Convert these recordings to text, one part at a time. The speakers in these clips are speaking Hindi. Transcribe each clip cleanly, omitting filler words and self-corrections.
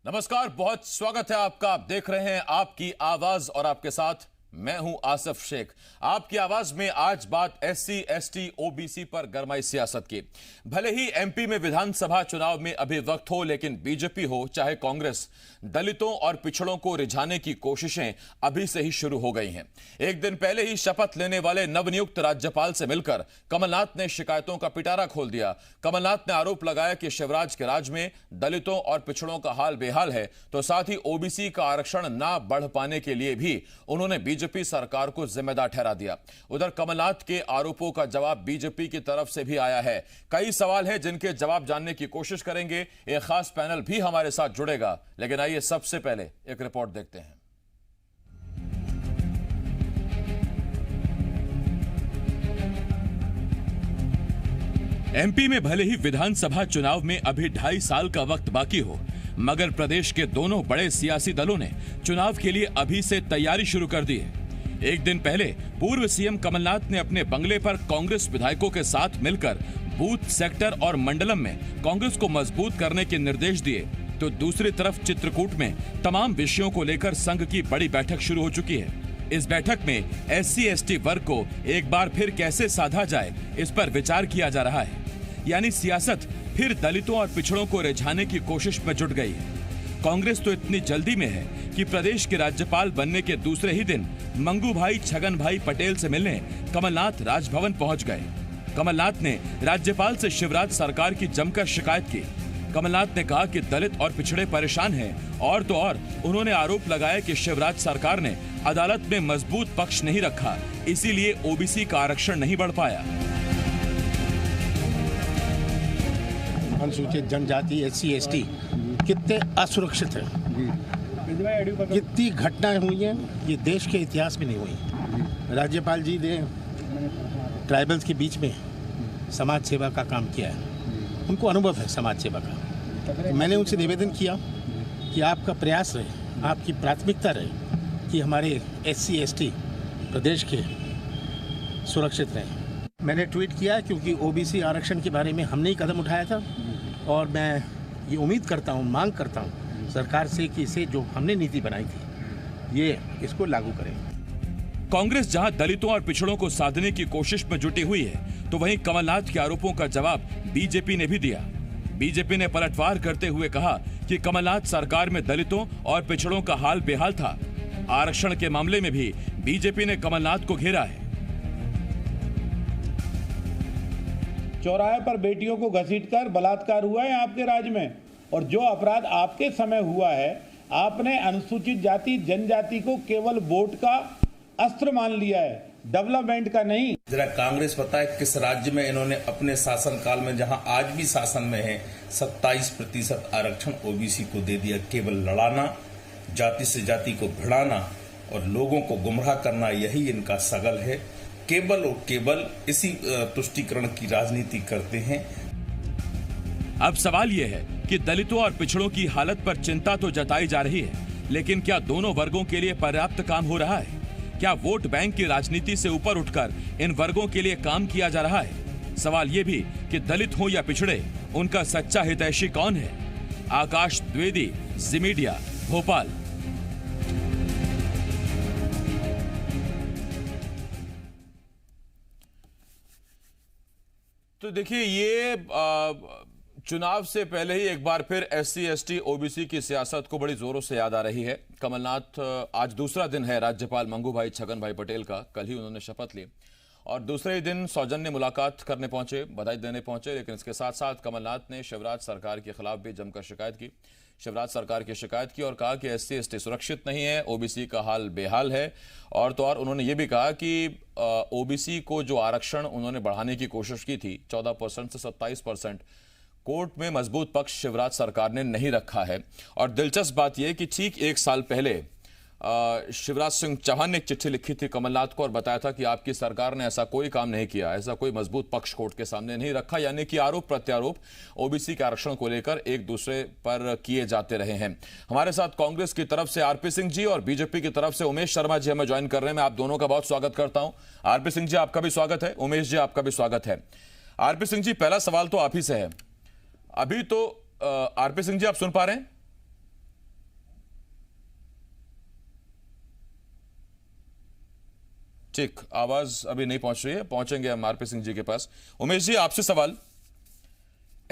नमस्कार, बहुत स्वागत है आपका। आप देख रहे हैं आपकी आवाज और आपके साथ मैं हूं आसिफ शेख। आपकी आवाज में आज बात एससी, एसटी, ओबीसी पर गरमाई सियासत की। भले ही एमपी में विधानसभा चुनाव में अभी वक्त हो, लेकिन बीजेपी हो चाहे कांग्रेस, दलितों और पिछड़ों को रिझाने की कोशिशें अभी से ही शुरू हो गई हैं। एक दिन पहले ही शपथ लेने वाले नवनियुक्त राज्यपाल से मिलकर कमलनाथ ने शिकायतों का पिटारा खोल दिया। कमलनाथ ने आरोप लगाया कि शिवराज के राज में दलितों और पिछड़ों का हाल बेहाल है, तो साथ ही ओबीसी का आरक्षण ना बढ़ पाने के लिए भी उन्होंने बीजेपी सरकार को जिम्मेदार ठहरा दिया। उधर कमलनाथ के आरोपों का जवाब बीजेपी की तरफ से भी आया है। कई सवाल हैं जिनके जवाब जानने की कोशिश करेंगे। एक खास पैनल भी हमारे साथ जुड़ेगा, लेकिन आइए सबसे पहले एक रिपोर्ट देखते हैं। एमपी में भले ही विधानसभा चुनाव में अभी 2.5 साल का वक्त बाकी हो, मगर प्रदेश के दोनों बड़े सियासी दलों ने चुनाव के लिए अभी से तैयारी शुरू कर दी है। एक दिन पहले पूर्व सीएम कमलनाथ ने अपने बंगले पर कांग्रेस विधायकों के साथ मिलकर बूथ, सेक्टर और मंडलम में कांग्रेस को मजबूत करने के निर्देश दिए, तो दूसरी तरफ चित्रकूट में तमाम विषयों को लेकर संघ की बड़ी बैठक शुरू हो चुकी है। इस बैठक में एससी, एसटी वर्ग को एक बार फिर कैसे साधा जाए, इस पर विचार किया जा रहा है। यानी सियासत फिर दलितों और पिछड़ों को रिझाने की कोशिश में जुट गई है। कांग्रेस तो इतनी जल्दी में है कि प्रदेश के राज्यपाल बनने के दूसरे ही दिन मंगू भाई छगन भाई पटेल से मिलने कमलनाथ राजभवन पहुंच गए। कमलनाथ ने राज्यपाल से शिवराज सरकार की जमकर शिकायत की। कमलनाथ ने कहा कि दलित और पिछड़े परेशान हैं, और तो और उन्होंने आरोप लगाया कि शिवराज सरकार ने अदालत में मजबूत पक्ष नहीं रखा, इसीलिए ओबीसी का आरक्षण नहीं बढ़ पाया। अनुसूचित जनजाति, एससी, एसटी कितने असुरक्षित हैं। कितनी घटनाएं हुई हैं, ये देश के इतिहास में नहीं हुई। राज्यपाल जी ने ट्राइबल्स के बीच में समाज सेवा का काम किया है, उनको अनुभव है समाज सेवा का। मैंने उनसे निवेदन किया कि आपका प्रयास रहे, आपकी प्राथमिकता रहे कि हमारे एससी, एसटी प्रदेश के सुरक्षित रहें। मैंने ट्वीट किया क्योंकि ओबीसी आरक्षण के बारे में हमने ही कदम उठाया था, और मैं ये उम्मीद करता हूँ, मांग करता हूँ सरकार से कि इसे जो हमने नीति बनाई थी, ये इसको लागू करें। कांग्रेस जहां दलितों और पिछड़ों को साधने की कोशिश में जुटी हुई है, तो वहीं कमलनाथ के आरोपों का जवाब बीजेपी ने भी दिया। बीजेपी ने पलटवार करते हुए कहा कि कमलनाथ सरकार में दलितों और पिछड़ों का हाल बेहाल था। आरक्षण के मामले में भी बीजेपी ने कमलनाथ को घेरा है। चौराहे पर बेटियों को घसीटकर बलात्कार हुआ है आपके राज में, और जो अपराध आपके समय हुआ है, आपने अनुसूचित जाति जनजाति को केवल वोट का अस्त्र मान लिया है, डेवलपमेंट का नहीं। जरा कांग्रेस बताए किस राज्य में इन्होंने अपने शासनकाल में, जहां आज भी शासन में है, 27% आरक्षण ओबीसी को दे दिया। केवल लड़ाना, जाति से जाति को भिड़ाना और लोगों को गुमराह करना, यही इनका सगल है। केवल और केवल इसी तुष्टीकरण की राजनीति करते हैं। अब सवाल यह है कि दलितों और पिछड़ों की हालत पर चिंता तो जताई जा रही है, लेकिन क्या दोनों वर्गों के लिए पर्याप्त काम हो रहा है? क्या वोट बैंक की राजनीति से ऊपर उठकर इन वर्गों के लिए काम किया जा रहा है? सवाल यह भी कि दलित हो या पिछड़े, उनका सच्चा हितैषी कौन है? आकाश द्विवेदी, जी मीडिया, भोपाल। तो देखिए, ये चुनाव से पहले ही एक बार फिर एससी, एसटी, ओबीसी की सियासत को बड़ी जोरों से याद आ रही है। कमलनाथ, आज दूसरा दिन है राज्यपाल मंगू भाई छगन भाई पटेल का। कल ही उन्होंने शपथ ली और दूसरे ही दिन सौजन्य मुलाकात करने पहुंचे, बधाई देने पहुंचे। लेकिन इसके साथ साथ कमलनाथ ने शिवराज सरकार के खिलाफ भी जमकर शिकायत की। शिवराज सरकार की शिकायत की और कहा कि एससी, एसटी सुरक्षित नहीं है, ओबीसी का हाल बेहाल है। और तो और उन्होंने ये भी कहा कि ओबीसी को जो आरक्षण उन्होंने बढ़ाने की कोशिश की थी 14% से 27%, कोर्ट में मजबूत पक्ष शिवराज सरकार ने नहीं रखा है। और दिलचस्प बात यह कि ठीक 1 साल पहले शिवराज सिंह चौहान ने एक चिट्ठी लिखी थी कमलनाथ को और बताया था कि आपकी सरकार ने ऐसा कोई काम नहीं किया, ऐसा कोई मजबूत पक्ष कोर्ट के सामने नहीं रखा। यानी कि आरोप प्रत्यारोप ओबीसी के आरक्षण को लेकर एक दूसरे पर किए जाते रहे हैं। हमारे साथ कांग्रेस की तरफ से आरपी सिंह जी और बीजेपी की तरफ से उमेश शर्मा जी हमें ज्वाइन कर रहे हैं। मैं आप दोनों का बहुत स्वागत करता हूं। आरपी सिंह जी, आपका भी स्वागत है। उमेश जी, आपका भी स्वागत है। आरपी सिंह जी, पहला सवाल तो आप ही से है। अभी तो आरपी सिंह जी, आप सुन पा रहे हैं? ठीक, आवाज अभी नहीं पहुंच रही है, पहुंचेंगे हम आरपी सिंह जी के पास। उमेश जी, आपसे सवाल,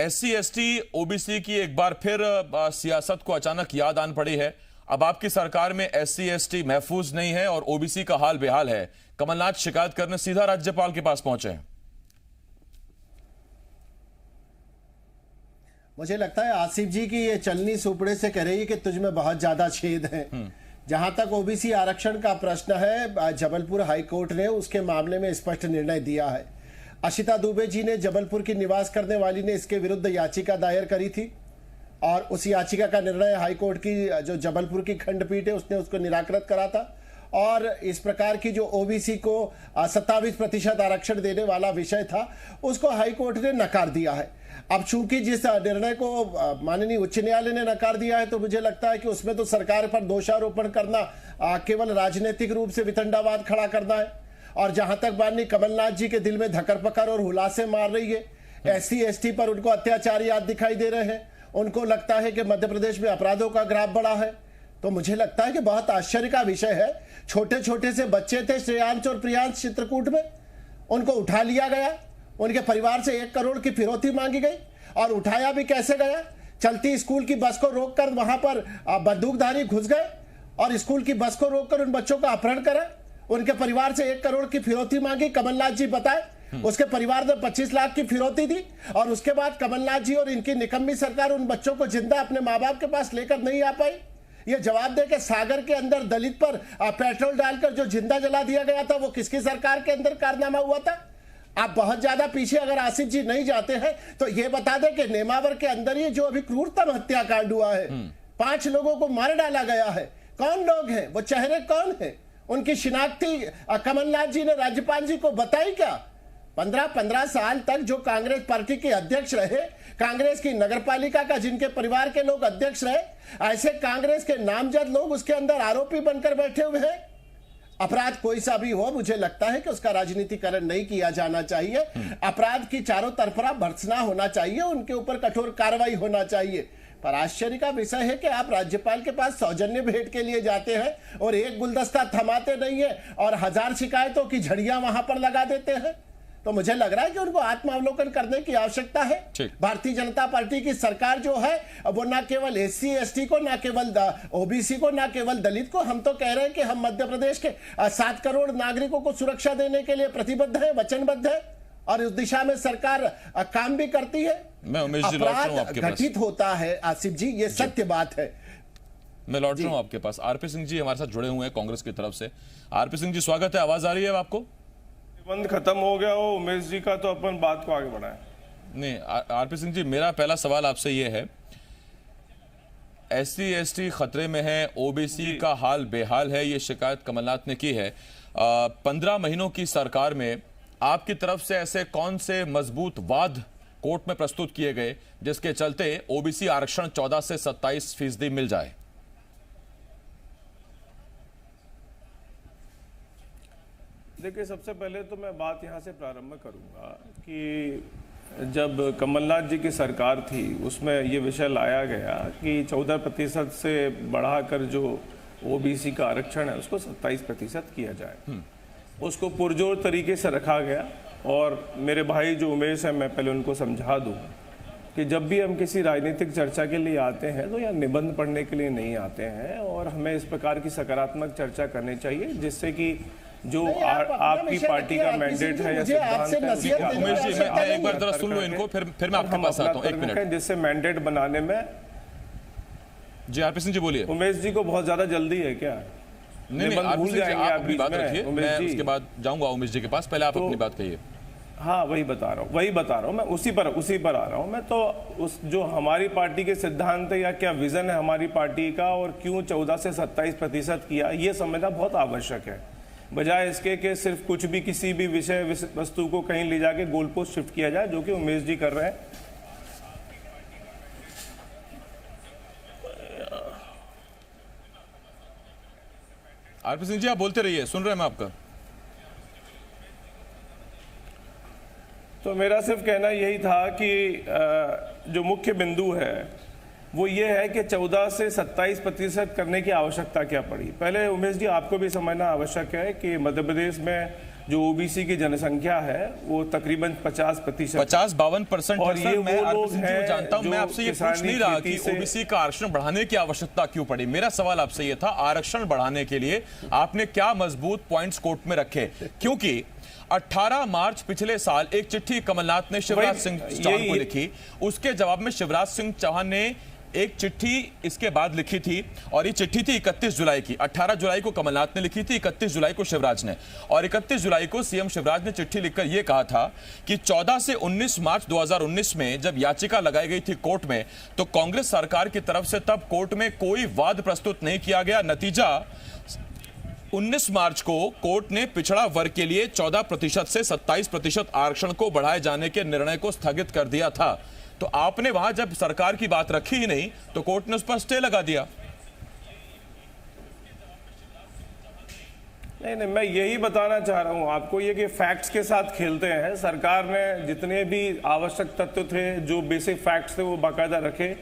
SC ST OBC की एक बार फिर सियासत को अचानक याद आन पड़ी है। अब आपकी सरकार में SC ST महफूज नहीं है और OBC का हाल बेहाल है। कमलनाथ शिकायत करने सीधा राज्यपाल के पास पहुंचे हैं। मुझे लगता है आसिफ जी की ये चलनी सुपड़े से कह रही है कि तुझ में बहुत ज्यादा छेद है। जहां तक OBC आरक्षण का प्रश्न है, जबलपुर हाईकोर्ट ने उसके मामले में स्पष्ट निर्णय दिया है। अशिता दुबे जी ने, जबलपुर की निवास करने वाली ने, इसके विरुद्ध याचिका दायर करी थी और उस याचिका का निर्णय हाईकोर्ट की जो जबलपुर की खंडपीठ है उसने उसको निराकृत करा था। और इस प्रकार की जो OBC को 27% आरक्षण देने वाला विषय था उसको हाईकोर्ट ने नकार दिया है। अब चूंकि जिस निर्णय को माननीय उच्च न्यायालय ने नकार दिया है तो मुझे लगता है कि उसमें तो सरकार पर दोषारोपण करना केवल राजनीतिक रूप से वितंडावाद खड़ा करना है। और जहां तक माननीय कमलनाथ जी के दिल में धक्कर पकड़ और हुलासे मार रही है, SC ST पर उनको अत्याचार याद दिखाई दे रहे हैं, उनको लगता है कि मध्य प्रदेश में अपराधों का ग्राफ बढ़ा है, तो मुझे लगता है कि बहुत आश्चर्य का विषय है। छोटे छोटे से बच्चे थे श्रेयांश और प्रियांश चित्रकूट में, उनको उठा लिया गया, उनके परिवार से 1 करोड़ की फिरौती मांगी गई और उठाया भी कैसे गया? चलती स्कूल की बस को रोककर वहां पर बंदूकधारी घुस गए और स्कूल की बस को रोककर उन बच्चों का अपहरण करा, उनके परिवार से 1 करोड़ की फिरौती मांगी। कमलनाथ जी बताए उसके परिवार ने 25 लाख की फिरौती दी और उसके बाद कमलनाथ जी और इनकी निकम्मी सरकार उन बच्चों को जिंदा अपने माँ बाप के पास लेकर नहीं आ पाई। ये जवाब दे के सागर के अंदर दलित पर पेट्रोल डालकर जो जिंदा जला दिया गया था वो किसकी सरकार के अंदर कारनामा हुआ था? आप बहुत ज्यादा पीछे अगर आसिफ जी नहीं जाते हैं तो ये बता दें कि नेमावर के अंदर ये जो अभी क्रूरतम हत्याकांड हुआ है, 5 लोगों को मार डाला गया है। कौन लोग हैं वो, चेहरे कौन है, उनकी शिनाख्ती कमलनाथ जी ने राज्यपाल जी को बताई क्या? 15 साल तक जो कांग्रेस पार्टी के अध्यक्ष रहे, कांग्रेस की नगरपालिका का जिनके परिवार के लोग अध्यक्ष रहे, ऐसे कांग्रेस के नामजद लोग उसके अंदर आरोपी बनकर बैठे हुए हैं। अपराध कोई सा भी हो, मुझे लगता है कि उसका राजनीतिकरण नहीं किया जाना चाहिए। अपराध की चारों तरफा भर्त्सना होना चाहिए, उनके ऊपर कठोर कार्रवाई होना चाहिए। पर आश्चर्य का विषय है कि आप राज्यपाल के पास सौजन्य भेंट के लिए जाते हैं और एक गुलदस्ता थमाते नहीं है और 1000 शिकायतों की झड़ियां वहां पर लगा देते हैं। तो मुझे लग रहा है कि उनको आत्मावलोकन करने की आवश्यकता है। भारतीय जनता पार्टी की सरकार जो है वो ना केवल SC ST को, ना केवल OBC को, ना केवल दलित को, हम तो कह रहे हैं कि हम मध्य प्रदेश के 7 करोड़ नागरिकों को सुरक्षा देने के लिए प्रतिबद्ध है, वचनबद्ध है और इस दिशा में सरकार काम भी करती है। मैं उमेश जी लौट रहा हूं आपके पास। घटित होता है आसिफ जी, ये सत्य बात है। मैं लौट रहा हूं आपके पास। आरपी सिंह जी हमारे साथ जुड़े हुए हैं कांग्रेस की तरफ से। आरपी सिंह जी स्वागत है, आवाज आ रही है आपको? बंद खत्म हो गया हो उमेश जी का, तो अपन बात को आगे बढ़ाएं। नहीं, आरपी सिंह जी, मेरा पहला सवाल आपसे ये है, SC ST खतरे में है, OBC का हाल बेहाल है, ये शिकायत कमलनाथ ने की है। 15 महीनों की सरकार में आपकी तरफ से ऐसे कौन से मजबूत वाद कोर्ट में प्रस्तुत किए गए जिसके चलते OBC आरक्षण 14 से 27% मिल जाए? देखिए, सबसे पहले तो मैं बात यहाँ से प्रारंभ करूँगा कि जब कमलनाथ जी की सरकार थी उसमें ये विषय लाया गया कि 14% से बढ़ाकर जो OBC का आरक्षण है उसको 27% किया जाए। उसको पुरजोर तरीके से रखा गया और मेरे भाई जो उमेश है, मैं पहले उनको समझा दूँ कि जब भी हम किसी राजनीतिक चर्चा के लिए आते हैं तो यहाँ निबंध पढ़ने के लिए नहीं आते हैं और हमें इस प्रकार की सकारात्मक चर्चा करनी चाहिए जिससे कि जो आपकी पार्टी का मैंडेट है या सिद्धांत है। उमेश जी, मैं एक बार जरा सुन लो इनको, फिर मैं आपके पास आता हूं। 1 मिनट। जिससे मैंडेट बनाने में जी आरपी सिंह जी बोलिए। उमेश जी को बहुत ज्यादा जल्दी है क्या? नहीं, आरपी सिंह जी आप अपनी बात रखिए, मैं उसके बाद जाऊंगा उमेश जी के पास, पहले आप अपनी बात कहिए। हाँ, वही बता रहा हूँ मैं, उसी पर आ रहा हूँ मैं। तो उस जो हमारी पार्टी के सिद्धांत है या क्या विजन है हमारी पार्टी का और क्यों 14 से 27% किया, ये समझना बहुत आवश्यक है, बजाय इसके कि सिर्फ कुछ भी किसी भी विषय वस्तु को कहीं ले जाके गोल पोस्ट शिफ्ट किया जाए, जो कि उमेश जी कर रहे हैं। आरपी सिंह जी आप बोलते रहिए, सुन रहे हैं हम आपका। तो मेरा सिर्फ कहना यही था कि जो मुख्य बिंदु है वो ये है कि 14 से 27% करने की आवश्यकता क्या पड़ी। पहले उमेश जी आपको भी समझना आवश्यक है कि मध्य प्रदेश में जो ओबीसी की जनसंख्या है वो तकरीबन 50%, 50-52%। और ये मैं वो लोग हैं जानता हूं, मैं आपसे ये पूछ नहीं रहा कि ओबीसी का आरक्षण बढ़ाने की आवश्यकता क्यों पड़ी। मेरा सवाल आपसे ये था, आरक्षण बढ़ाने के लिए आपने क्या मजबूत पॉइंट्स कोर्ट में रखे? क्योंकि 18 मार्च पिछले साल एक चिट्ठी कमलनाथ ने शिवराज सिंह चौहान को लिखी, उसके जवाब में शिवराज सिंह चौहान ने एक चिट्ठी इसके बाद लिखी थी, और ये चिट्ठी थी 31 जुलाई की। 18 जुलाई को कमलनाथ ने लिखी थी, 31 जुलाई को शिवराज ने, और 31 जुलाई को सीएम शिवराज ने चिट्ठी लिखकर यह कहा था कि 14 से 19 मार्च 2019 में जब याचिका लगाई गई थी कोर्ट में, तो कांग्रेस सरकार की तरफ से तब कोर्ट में कोई वाद प्रस्तुत नहीं किया गया। नतीजा 19 मार्च को कोर्ट ने पिछड़ा वर्ग के लिए 14% से 27% आरक्षण को बढ़ाए जाने के निर्णय को स्थगित कर दिया था। तो आपने वहां जब सरकार की बात रखी ही नहीं तो कोर्ट ने उस पर स्टे लगा दिया। नहीं, मैं यही बताना चाह रहा हूं आपको, ये कि फैक्ट्स के साथ खेलते हैं। सरकार ने जितने भी आवश्यक तथ्य थे, जो बेसिक फैक्ट्स थे, वो बाकायदा रखे।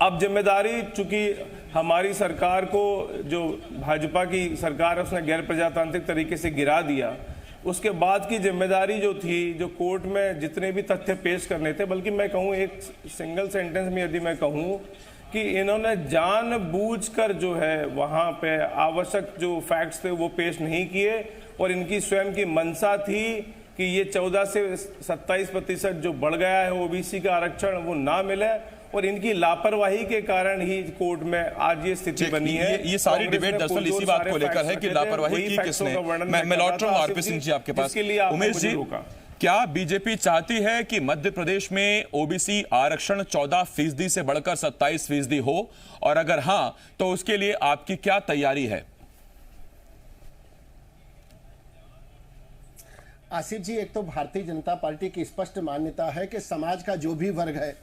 अब जिम्मेदारी, चूंकि हमारी सरकार को जो भाजपा की सरकार है उसने गैर प्रजातांत्रिक तरीके से गिरा दिया, उसके बाद की जिम्मेदारी जो थी, जो कोर्ट में जितने भी तथ्य पेश करने थे, बल्कि मैं कहूँ एक सिंगल सेंटेंस में यदि मैं कहूँ कि इन्होंने जानबूझकर जो है वहाँ पे आवश्यक जो फैक्ट्स थे वो पेश नहीं किए, और इनकी स्वयं की मंशा थी कि ये 14 से 27% जो बढ़ गया है ओबीसी का आरक्षण वो ना मिले, और इनकी लापरवाही के कारण ही कोर्ट में आज ये स्थिति बनी है। ये सारी डिबेट दरअसल इसी बात को लेकर है कि लापरवाही की किसने। मैं लौट रहा हूं आरपी सिंह जी आपके पास। उमेश जी, क्या बीजेपी चाहती है कि मध्य प्रदेश में ओबीसी आरक्षण 14% से बढ़कर 27% हो, और अगर हां तो उसके लिए आपकी क्या तैयारी है? आसिफ जी, एक तो भारतीय जनता पार्टी की स्पष्ट मान्यता है कि समाज का जो भी वर्ग है,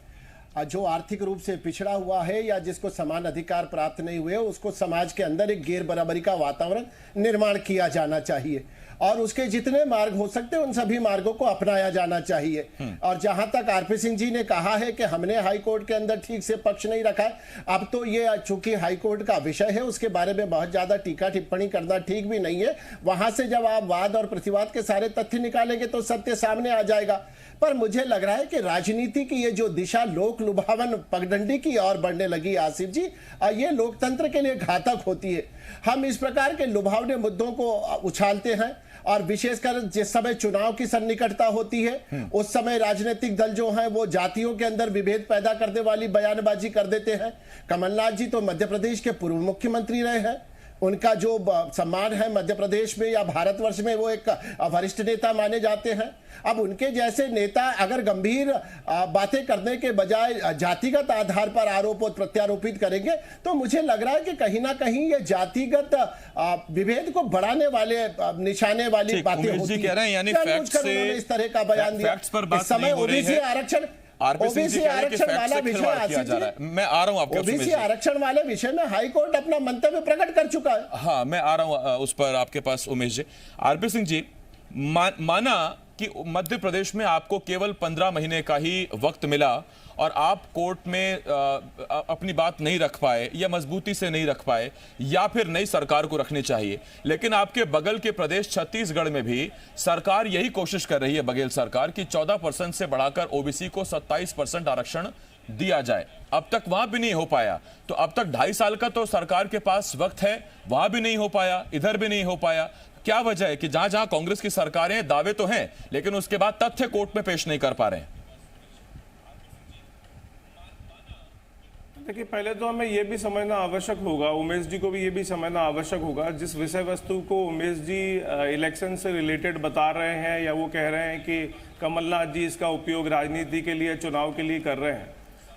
जो आर्थिक रूप से पिछड़ा हुआ है या जिसको समान अधिकार प्राप्त नहीं हुए, उसको समाज के अंदर एक गैर बराबरी का वातावरण निर्माण किया जाना चाहिए, और उसके जितने मार्ग हो सकते हैं उन सभी मार्गों को अपनाया जाना चाहिए। और जहां तक आरपी सिंह जी ने कहा है कि हमने हाई कोर्ट के अंदर ठीक से पक्ष नहीं रखा है, अब तो ये चूंकि हाई कोर्ट का विषय है, उसके बारे में बहुत ज्यादा टीका टिप्पणी करना ठीक भी नहीं है। वहां से जब आप वाद और प्रतिवाद के सारे तथ्य निकालेंगे तो सत्य सामने आ जाएगा। पर मुझे लग रहा है कि राजनीति की ये जो दिशा लोक लुभावन पगडंडी की ओर बढ़ने लगी आसिफ जी, ये लोकतंत्र के लिए घातक होती है। हम इस प्रकार के लुभावने मुद्दों को उछालते हैं, और विशेषकर जिस समय चुनाव की सन्निकटता होती है उस समय राजनीतिक दल जो हैं वो जातियों के अंदर विभेद पैदा करने वाली बयानबाजी कर देते हैं। कमलनाथ जी तो मध्य प्रदेश के पूर्व मुख्यमंत्री रहे हैं, उनका जो सम्मान है मध्य प्रदेश में या भारतवर्ष में, वो एक वरिष्ठ नेता माने जाते हैं। अब उनके जैसे नेता अगर गंभीर बातें करने के बजाय जातिगत आधार पर आरोप और प्रत्यारोपित करेंगे तो मुझे लग रहा है कि कहीं ना कहीं ये जातिगत विभेद को बढ़ाने वाले निशाने वाली बातें होती हैं। कह रहे हैं यानी फैक्ट्स से इस तरह का बयान दिया। इस समय ओबीसी आरक्षण ओबीसी आरक्षण वाला विषय मैं आ रहा हूं आपके ओबीसी आरक्षण वाले विषय में हाई कोर्ट अपना मंतव्य प्रकट कर चुका है। हाँ, मैं आ रहा हूं उस पर आपके पास उमेश जी। आरपी सिंह जी, माना कि मध्य प्रदेश में आपको केवल 15 महीने का ही वक्त मिला और आप कोर्ट में अपनी बात नहीं रख पाए या मजबूती से नहीं रख पाए, या फिर नई सरकार को रखनी चाहिए, लेकिन आपके बगल के प्रदेश छत्तीसगढ़ में भी सरकार यही कोशिश कर रही है, बघेल सरकार, की 14% से बढ़ाकर ओबीसी को 27% आरक्षण दिया जाए। अब तक वहां भी नहीं हो पाया, तो अब तक 2.5 साल का तो सरकार के पास वक्त है, वहां भी नहीं हो पाया, इधर भी नहीं हो पाया। क्या वजह है कि जहां जहां कांग्रेस की सरकारें दावे तो हैं लेकिन उसके बाद तथ्य कोर्ट में पेश नहीं कर पा रहे हैं? देखिए, पहले तो हमें यह भी समझना आवश्यक होगा, उमेश जी को भी ये भी समझना आवश्यक होगा, जिस विषय वस्तु को उमेश जी इलेक्शन से रिलेटेड बता रहे हैं या वो कह रहे हैं कि कमलनाथ जी इसका उपयोग राजनीति के लिए, चुनाव के लिए कर रहे हैं,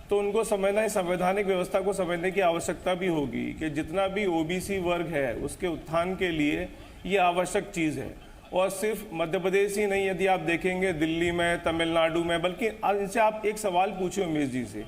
तो उनको समझना, संवैधानिक व्यवस्था को समझने की आवश्यकता भी होगी कि जितना भी ओबीसी वर्ग है उसके उत्थान के लिए ये आवश्यक चीज़ है। और सिर्फ मध्य प्रदेश ही नहीं, यदि आप देखेंगे दिल्ली में, तमिलनाडु में, बल्कि इनसे आप एक सवाल पूछे उमेश जी से,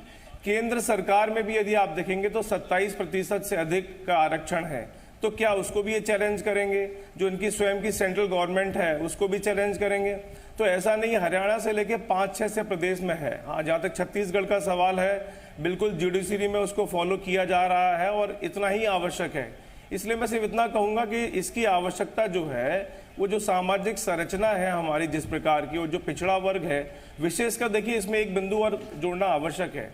केंद्र सरकार में भी यदि आप देखेंगे तो 27% से अधिक का आरक्षण है, तो क्या उसको भी ये चैलेंज करेंगे? जो इनकी स्वयं की सेंट्रल गवर्नमेंट है उसको भी चैलेंज करेंगे? तो ऐसा नहीं, हरियाणा से लेके 5-6 से प्रदेश में है। हाँ, जहाँ तक छत्तीसगढ़ का सवाल है, बिल्कुल जुडिशरी में उसको फॉलो किया जा रहा है और इतना ही आवश्यक है। इसलिए मैं सिर्फ इतना कहूंगा कि इसकी आवश्यकता जो है वो जो सामाजिक संरचना है हमारी जिस प्रकार की, और जो पिछड़ा वर्ग है विशेषकर, देखिए इसमें एक बिंदु और जोड़ना आवश्यक है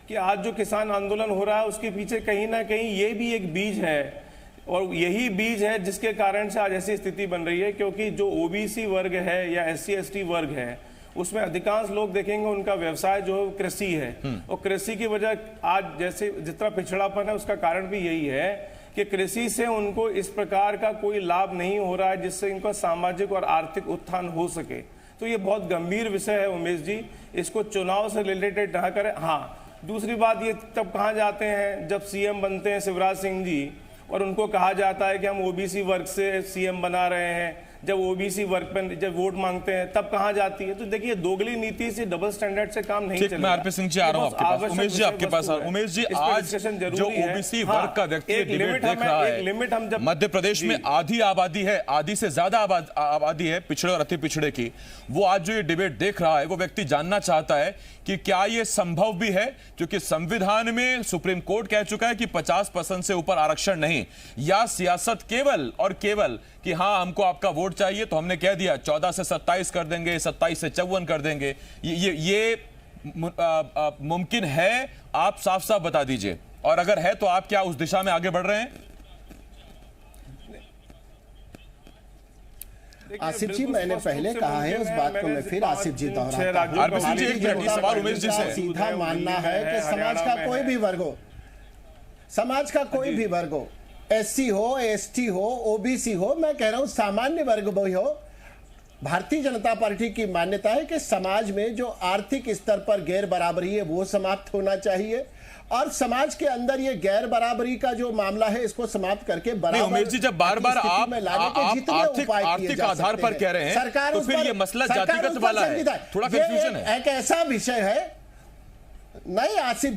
कि आज जो किसान आंदोलन हो रहा है उसके पीछे कहीं ना कहीं ये भी एक बीज है, और यही बीज है जिसके कारण से आज ऐसी स्थिति बन रही है। क्योंकि जो ओबीसी वर्ग है या SC/ST वर्ग है उसमें अधिकांश लोग देखेंगे उनका व्यवसाय जो है कृषि है, और कृषि की वजह आज जैसे जितना पिछड़ापन है उसका कारण भी यही है कि कृषि से उनको इस प्रकार का कोई लाभ नहीं हो रहा है जिससे इनका सामाजिक और आर्थिक उत्थान हो सके। तो ये बहुत गंभीर विषय है उमेश जी, इसको चुनाव से रिलेटेड ना करें। हाँ, दूसरी बात, ये तब कहाँ जाते हैं जब CM बनते हैं शिवराज सिंह जी और उनको कहा जाता है कि हम ओबीसी वर्ग से CM बना रहे हैं, जब ओबीसी वर्ग पर जब वोट मांगते हैं तब कहाँ जाती है। तो देखिए दोगली नीति से, डबल स्टैंडर्ड से काम नहीं चलेगा। मैं आरपी सिंह जी आ रहा हूं आपके पास। उमेश जी आपके पास आ रहा हूं। उमेश जी, आज जो ओबीसी वर्ग का व्यक्ति डिबेट देख रहा है, मध्य प्रदेश में आधी आबादी है, आधी से ज्यादा आबादी है पिछड़े और अति पिछड़े की, वो आज जो ये डिबेट देख रहा है वो व्यक्ति जानना चाहता है कि क्या ये संभव भी है, क्योंकि संविधान में सुप्रीम कोर्ट कह चुका है कि 50% से ऊपर आरक्षण नहीं, या सियासत केवल और केवल कि हाँ हमको आपका वोट चाहिए तो हमने कह दिया 14 से 27 कर देंगे, 27 से 54 कर देंगे। ये मुमकिन है? आप साफ साफ बता दीजिए, और अगर है तो आप क्या उस दिशा में आगे बढ़ रहे हैं? आसिफ जी, मैंने पहले कहा है उस बात को मैं फिर आसिफ जी दोहराता हूं। सवाल उमेश जी से सीधा मानना है कि समाज का कोई भी वर्ग हो, समाज का कोई भी वर्ग हो, SC हो, ST हो, OBC हो, मैं कह रहा हूं सामान्य वर्ग भी हो, भारतीय जनता पार्टी की मान्यता है कि समाज में जो आर्थिक स्तर पर गैर बराबरी है वो समाप्त होना चाहिए, और समाज के अंदर ये गैर बराबरी का जो मामला है इसको समाप्त करके बराबर। उमेश जी, जब बार बार आप आर्थिक आधार पर कह रहे हैं तो फिर ये मसला जातिगत वाला है, थोड़ा कंफ्यूजन है। एक ऐसा विषय है नहीं आसिफ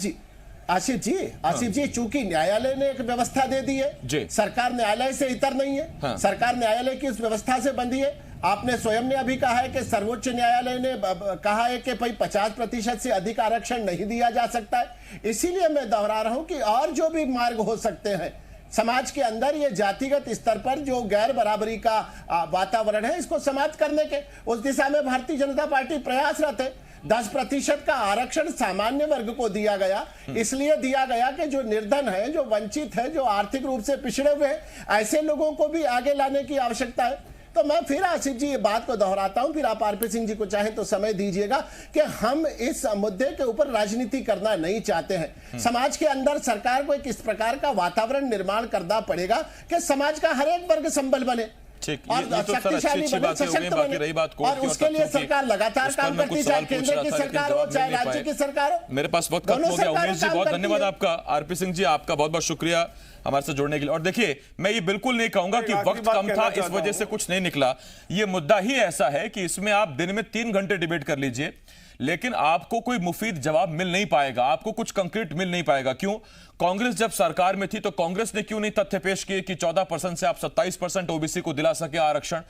जी, चूंकि न्यायालय ने एक व्यवस्था दे दी है, सरकार न्यायालय से इतर नहीं है। हाँ। सरकार न्यायालय की उस व्यवस्था से बंधी है। आपने स्वयं ने अभी कहा है कि सर्वोच्च न्यायालय ने कहा है कि भाई 50% से अधिक आरक्षण नहीं दिया जा सकता है। इसीलिए मैं दोहरा रहा हूं कि और जो भी मार्ग हो सकते हैं समाज के अंदर, ये जातिगत स्तर पर जो गैर बराबरी का वातावरण है इसको समाप्त करने के, उस दिशा में भारतीय जनता पार्टी प्रयासरत है। 10% का आरक्षण सामान्य वर्ग को दिया गया, इसलिए दिया गया कि जो निर्धन है, जो वंचित है, जो आर्थिक रूप से पिछड़े हुए हैं, ऐसे लोगों को भी आगे लाने की आवश्यकता है। तो मैं फिर आसिफ जी ये बात को दोहराता हूं, फिर आप आरपी सिंह जी को चाहें तो समय दीजिएगा कि हम इस मुद्दे के ऊपर राजनीति करना नहीं चाहते हैं। समाज के अंदर सरकार को एक इस प्रकार का वातावरण निर्माण करना पड़ेगा कि समाज का हर एक वर्ग संबल बने और शक्तिशाली बने, सशक्त बने, और उसके लिए सरकार लगातार काम करती है, चाहे केंद्र की सरकार हो चाहे राज्य की सरकार हो। मेरे पास वक्त खत्म हो गया। उमेश जी, बहुत धन्यवाद आपका। आरपी सिंह जी, आपका बहुत बहुत शुक्रिया हमारे साथ जुड़ने के लिए। और देखिए, मैं ये बिल्कुल नहीं कहूंगा कि वक्त कम था इस वजह से कुछ नहीं निकला। ये मुद्दा ही ऐसा है कि इसमें आप दिन में 3 घंटे डिबेट कर लीजिए, लेकिन आपको कोई मुफीद जवाब मिल नहीं पाएगा, आपको कुछ कंक्रीट मिल नहीं पाएगा। क्यों? कांग्रेस जब सरकार में थी तो कांग्रेस ने क्यों नहीं तथ्य पेश किए कि 14% से आप 27% ओबीसी को दिला सके आरक्षण?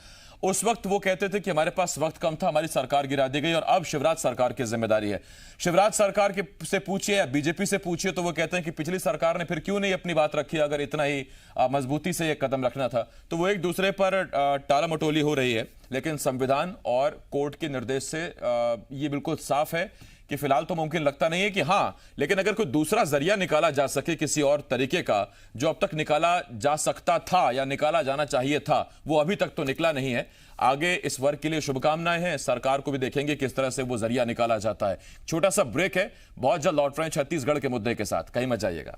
उस वक्त वो कहते थे कि हमारे पास वक्त कम था, हमारी सरकार गिरा दी गई और अब शिवराज सरकार की जिम्मेदारी है। शिवराज सरकार के से पूछिए या बीजेपी से पूछिए तो वो कहते हैं कि पिछली सरकार ने फिर क्यों नहीं अपनी बात रखी, अगर इतना ही मजबूती से ये कदम रखना था। तो वो एक दूसरे पर टाला मटोली हो रही है, लेकिन संविधान और कोर्ट के निर्देश से ये बिल्कुल साफ है कि फिलहाल तो मुमकिन लगता नहीं है कि हाँ, लेकिन अगर कोई दूसरा जरिया निकाला जा सके किसी और तरीके का, जो अब तक निकाला जा सकता था या निकाला जाना चाहिए था, वो अभी तक तो निकला नहीं है। आगे इस वर्ग के लिए शुभकामनाएं हैं, सरकार को भी देखेंगे किस तरह से वो जरिया निकाला जाता है। छोटा सा ब्रेक है, बहुत जल्द लौट रहे हैं छत्तीसगढ़ के मुद्दे के साथ, कहीं मत जाइएगा।